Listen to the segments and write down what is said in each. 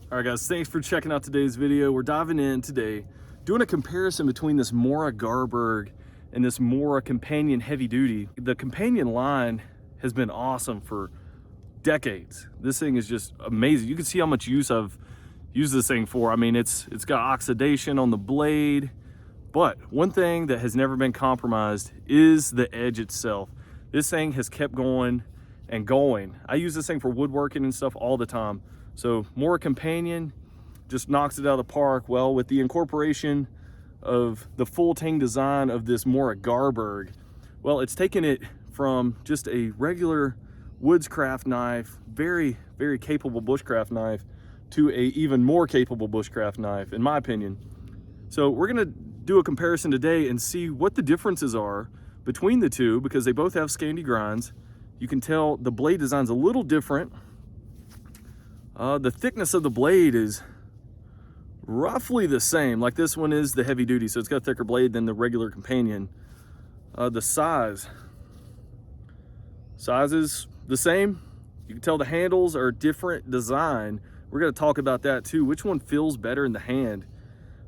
All right, guys, thanks for checking out today's video. We're diving in today, doing a comparison between this Mora Garberg and this Mora Companion Heavy Duty. The Companion line has been awesome for decades. This thing is just amazing. You can see how much use I've used this thing for. I mean, it's got oxidation on the blade, but one thing that has never been compromised is the edge itself. This thing has kept going and going. I use this thing for woodworking and stuff all the time. So Mora Companion just knocks it out of the park. Well, with the incorporation of the full tang design of this Mora Garberg, well, it's taken it from just a regular Bushcraft knife, very, very capable bushcraft knife, to a even more capable bushcraft knife, in my opinion. So we're gonna do a comparison today and see what the differences are between the two, because they both have Scandi grinds. You can tell the blade design's a little different. The thickness of the blade is roughly the same. Like this one is the heavy duty, so it's got a thicker blade than the regular Companion. The size is the same. You can tell the handles are different design. We're gonna talk about that too. Which one feels better in the hand?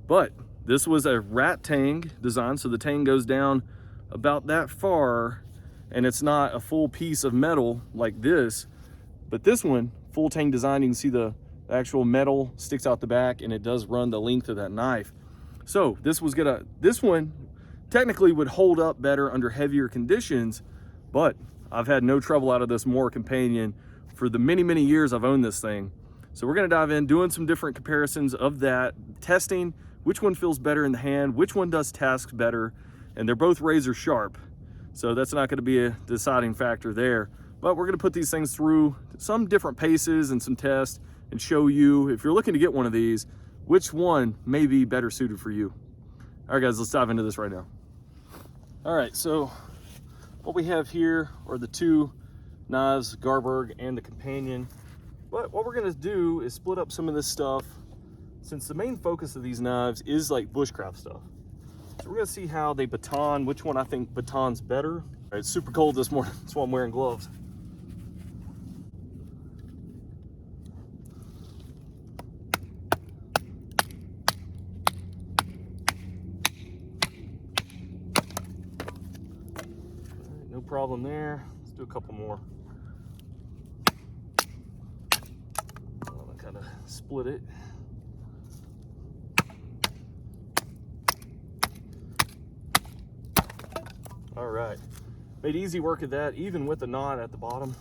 But this was a rat tang design, so the tang goes down about that far, and it's not a full piece of metal like this. But this one, full tang design, you can see the actual metal sticks out the back, and it does run the length of that knife. So this one technically would hold up better under heavier conditions, but I've had no trouble out of this Mora Companion for the many, many years I've owned this thing. So we're gonna dive in, doing some different comparisons of that, testing which one feels better in the hand, which one does tasks better, and they're both razor sharp. So that's not gonna be a deciding factor there. But we're gonna put these things through some different paces and some tests and show you, if you're looking to get one of these, which one may be better suited for you. All right, guys, let's dive into this right now. All right, so what we have here are the two knives, Garberg and the Companion. But what we're gonna do is split up some of this stuff, since the main focus of these knives is like bushcraft stuff. So we're gonna see how they baton, which one I think batons better. All right, it's super cold this morning, that's why I'm wearing gloves. No problem there. Let's do a couple more. I'll kind of split it. All right, made easy work of that. Even with the knot at the bottom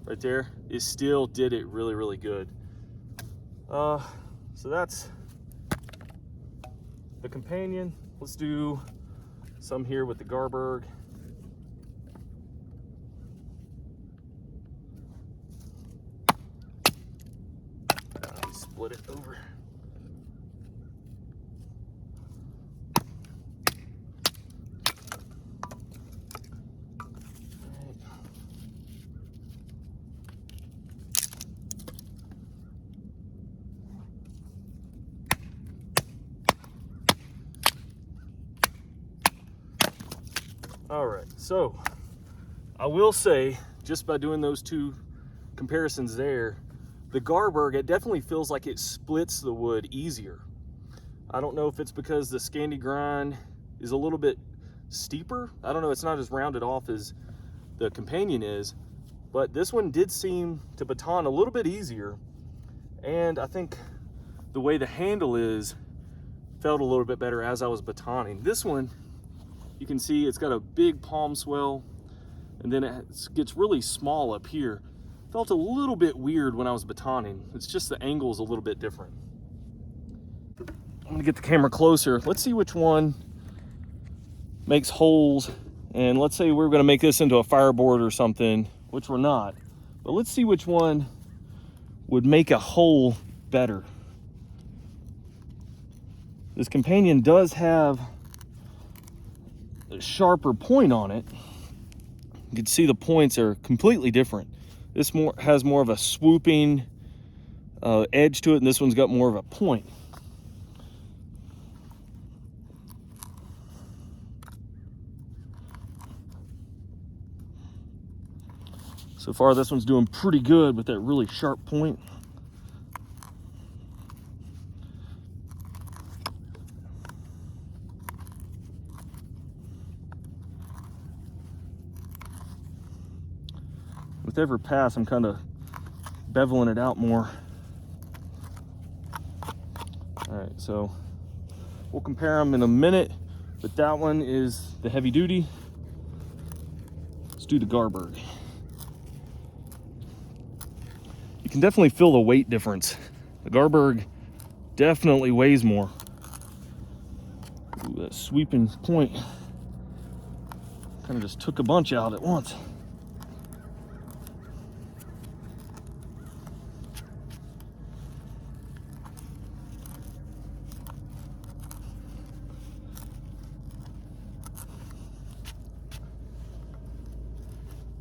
right there, it still did it really, really good. So that's the Companion. Let's do some here with the Garberg. Split it over. All right, so I will say, just by doing those two comparisons there, the Garberg, it definitely feels like it splits the wood easier. I don't know if it's because the Scandi grind is a little bit steeper. I don't know, it's not as rounded off as the Companion is, but this one did seem to baton a little bit easier. And I think the way the handle is felt a little bit better as I was batoning. This one, you can see it's got a big palm swell, and then it gets really small up here. Felt a little bit weird when I was batoning. It's just the angle is a little bit different. I'm gonna get the camera closer. Let's see which one makes holes. And let's say we're gonna make this into a fireboard or something, which we're not. But let's see which one would make a hole better. This Companion does have a sharper point on it. You can see the points are completely different. This has more of a swooping edge to it, and this one's got more of a point. So far, this one's doing pretty good with that really sharp point. with every pass, I'm kind of beveling it out more. All right, so we'll compare them in a minute, but that one is the heavy duty. Let's do the Garberg. You can definitely feel the weight difference. The Garberg definitely weighs more. Ooh, that sweeping point kind of just took a bunch out at once.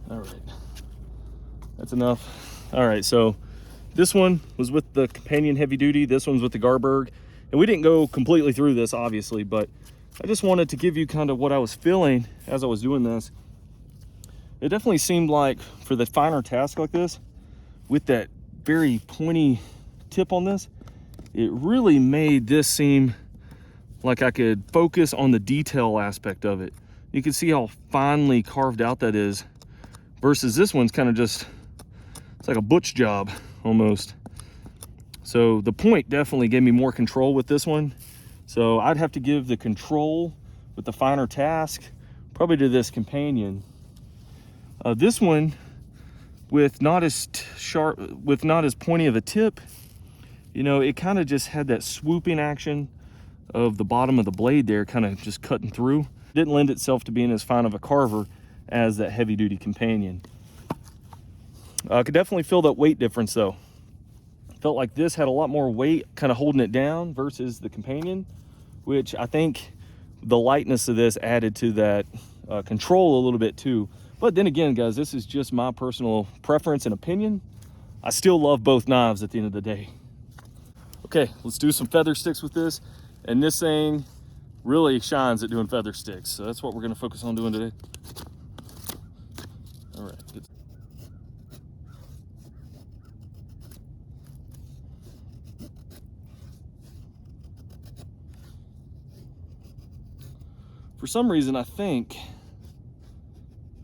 All right, that's enough. All right, so this one was with the companion heavy duty, this one's with the Garberg, and we didn't go completely through this obviously, but I just wanted to give you kind of what I was feeling as I was doing this. It definitely seemed like for the finer task like this, with that very pointy tip on this, it really made this seem like I could focus on the detail aspect of it. You can see how finely carved out that is, versus this one's kind of just, it's like a butch job almost. So the point definitely gave me more control with this one. So I'd have to give the control with the finer task probably to this companion. This one, with not as sharp, with not as pointy of a tip, you know, it kind of just had that swooping action of the bottom of the blade there, kind of just cutting through. It didn't lend itself to being as fine of a carver as that heavy duty companion. I could definitely feel that weight difference though. Felt like this had a lot more weight kind of holding it down versus the companion, which I think the lightness of this added to that control a little bit too. But then again, guys, this is just my personal preference and opinion. I still love both knives at the end of the day. Okay, let's do some feather sticks with this. And this thing really shines at doing feather sticks. So that's what we're gonna focus on doing today. All right. For some reason, I think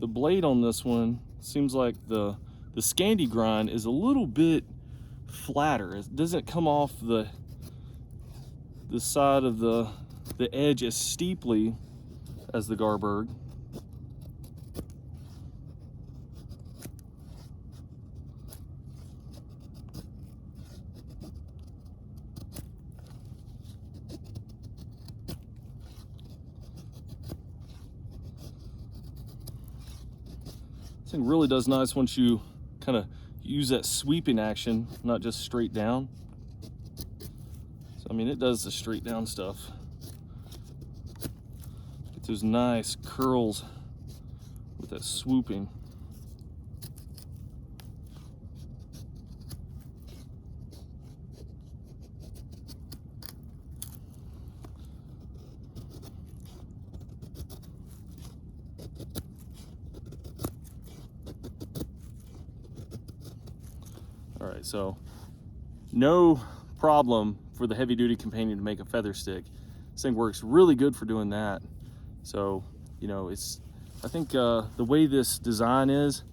the blade on this one seems like the Scandi grind is a little bit flatter. It doesn't come off the side of the edge as steeply as the Garberg. This thing really does nice once you kind of use that sweeping action, not just straight down. So I mean, it does the straight down stuff. Get those nice curls with that swooping. All right, so no problem for the heavy duty companion to make a feather stick. This thing works really good for doing that. So, you know, I think the way this design is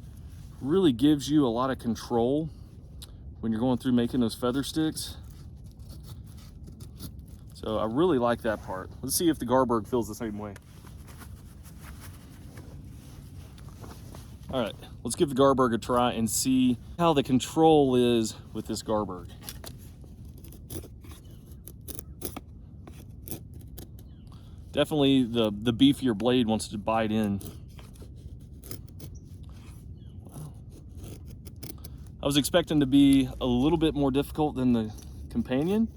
really gives you a lot of control when you're going through making those feather sticks. So I really like that part. Let's see if the Garberg feels the same way. All right, let's give the Garberg a try and see how the control is with this Garberg. Definitely the beefier blade wants to bite in. I was expecting to be a little bit more difficult than the companion,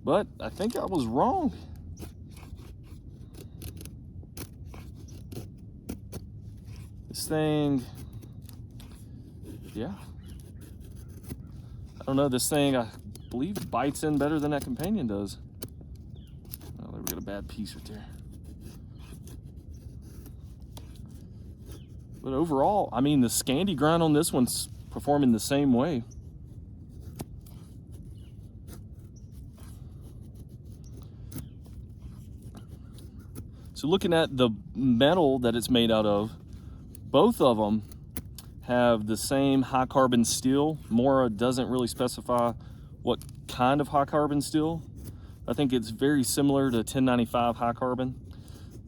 but I think I was wrong. This thing, yeah. I don't know, this thing, I believe, bites in better than that companion does. Oh, there we got a bad piece right there. But overall, I mean, the Scandi grind on this one's performing the same way. So looking at the metal that it's made out of, both of them have the same high carbon steel. Mora doesn't really specify what kind of high carbon steel. I think it's very similar to 1095 high carbon.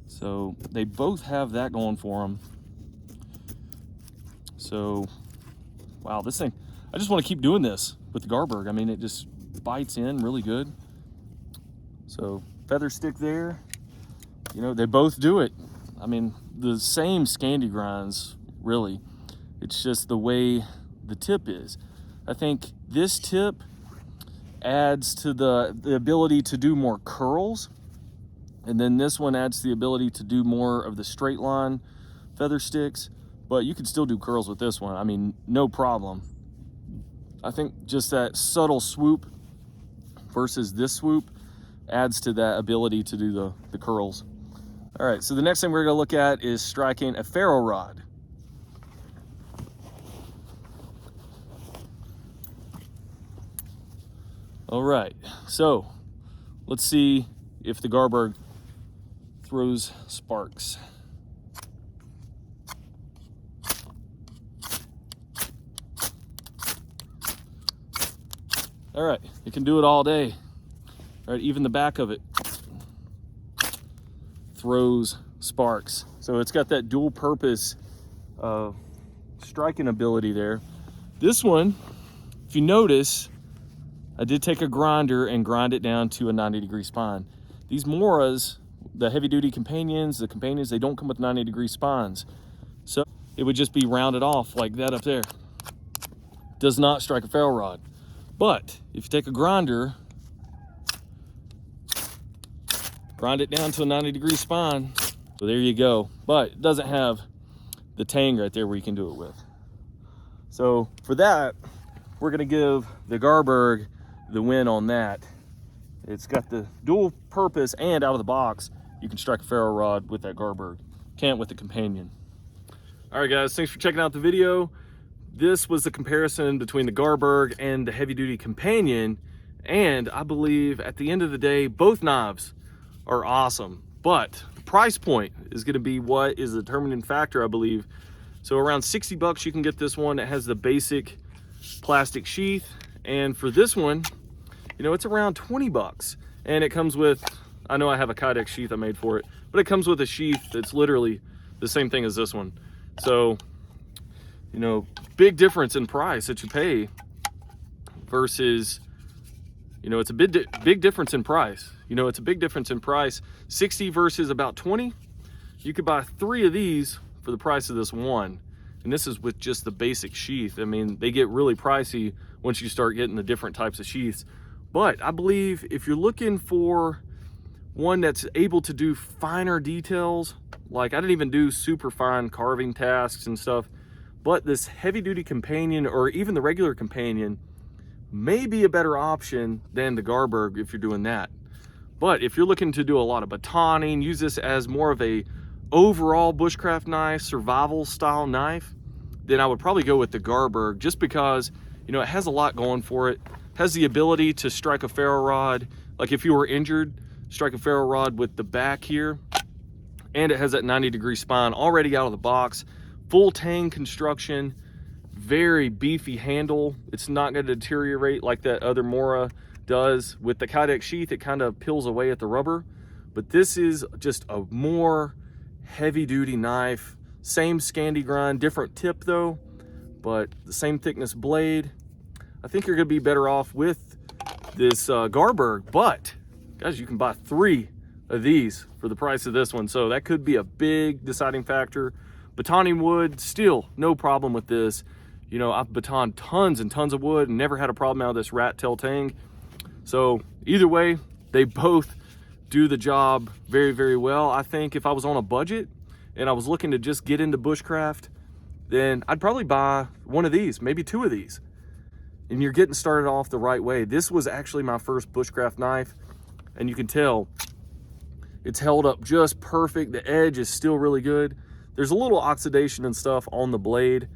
So they both have that going for them. So, wow, this thing, I just want to keep doing this with the Garberg. I mean, it just bites in really good. So feather stick there, you know, they both do it. I mean, the same Scandi grinds, really. It's just the way the tip is. I think this tip adds to the ability to do more curls, and then this one adds the ability to do more of the straight line feather sticks, but you can still do curls with this one. I mean, no problem. I think just that subtle swoop versus this swoop adds to that ability to do the curls. All right, so the next thing we're gonna look at is striking a ferro rod. All right, so let's see if the Garberg throws sparks. All right, it can do it all day. All right, even the back of it throws sparks. So it's got that dual purpose striking ability there. This one, if you notice, I did take a grinder and grind it down to a 90-degree spine. These Moras, the heavy duty companions, they don't come with 90-degree spines. So it would just be rounded off like that up there. Does not strike a ferro rod. But if you take a grinder, grind it down to a 90-degree spine, so there you go. But it doesn't have the tang right there where you can do it with. So for that, we're gonna give the Garberg the win on that. It's got the dual purpose, and out of the box, you can strike a ferro rod with that Garberg. Can't with the companion. All right, guys, thanks for checking out the video. This was the comparison between the Garberg and the heavy duty companion. And I believe at the end of the day, both knives are awesome, but the price point is gonna be what is the determining factor, I believe. So around 60 bucks, you can get this one that has the basic plastic sheath. And for this one, you know, it's around 20 bucks. And it comes with, I know I have a Kydex sheath I made for it, but it comes with a sheath that's literally the same thing as this one. So, you know, big difference in price that you pay versus, you know, it's a big difference in price. You know, it's a big difference in price. 60 versus about 20. You could buy 3 of these for the price of this one. And this is with just the basic sheath. I mean, they get really pricey once you start getting the different types of sheaths. But I believe if you're looking for one that's able to do finer details, like I didn't even do super fine carving tasks and stuff, but this heavy duty companion or even the regular companion may be a better option than the Garberg if you're doing that. But if you're looking to do a lot of batoning, use this as more of a overall bushcraft knife, survival style knife, then I would probably go with the Garberg, just because, you know, it has a lot going for it. Has the ability to strike a ferro rod, like if you were injured, strike a ferro rod with the back here, and it has that 90-degree spine already out of the box. Full tang construction, very beefy handle. It's not going to deteriorate like that other Mora does. With the Kydex sheath, it kind of peels away at the rubber, but this is just a more heavy duty knife. Same Scandi grind, different tip though, but the same thickness blade. I think you're gonna be better off with this Garberg, but guys, you can buy 3 of these for the price of this one. So that could be a big deciding factor. Batoning wood, still no problem with this. You know, I've batoned tons and tons of wood and never had a problem out of this rat tail tang. So either way, they both do the job very, very well. I think if I was on a budget and I was looking to just get into bushcraft, then I'd probably buy one of these, maybe 2 of these. And you're getting started off the right way. This was actually my first bushcraft knife, and you can tell it's held up just perfect. The edge is still really good. There's a little oxidation and stuff on the blade,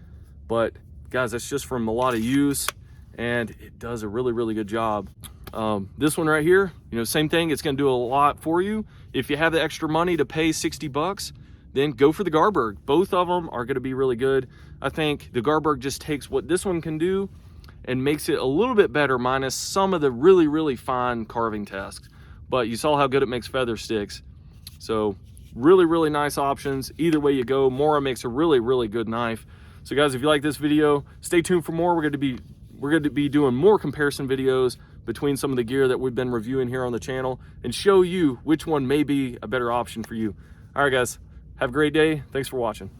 but guys, that's just from a lot of use, and it does a really, really good job. This one right here, you know, same thing. It's going to do a lot for you. If you have the extra money to pay 60 bucks, then go for the Garberg. Both of them are going to be really good. I think the Garberg just takes what this one can do and makes it a little bit better, minus some of the really, really fine carving tasks. But you saw how good it makes feather sticks. So really, really nice options. Either way you go, Mora makes a really, really good knife. So guys, if you like this video, stay tuned for more. We're going to be doing more comparison videos between some of the gear that we've been reviewing here on the channel and show you which one may be a better option for you. All right, guys, have a great day. Thanks for watching.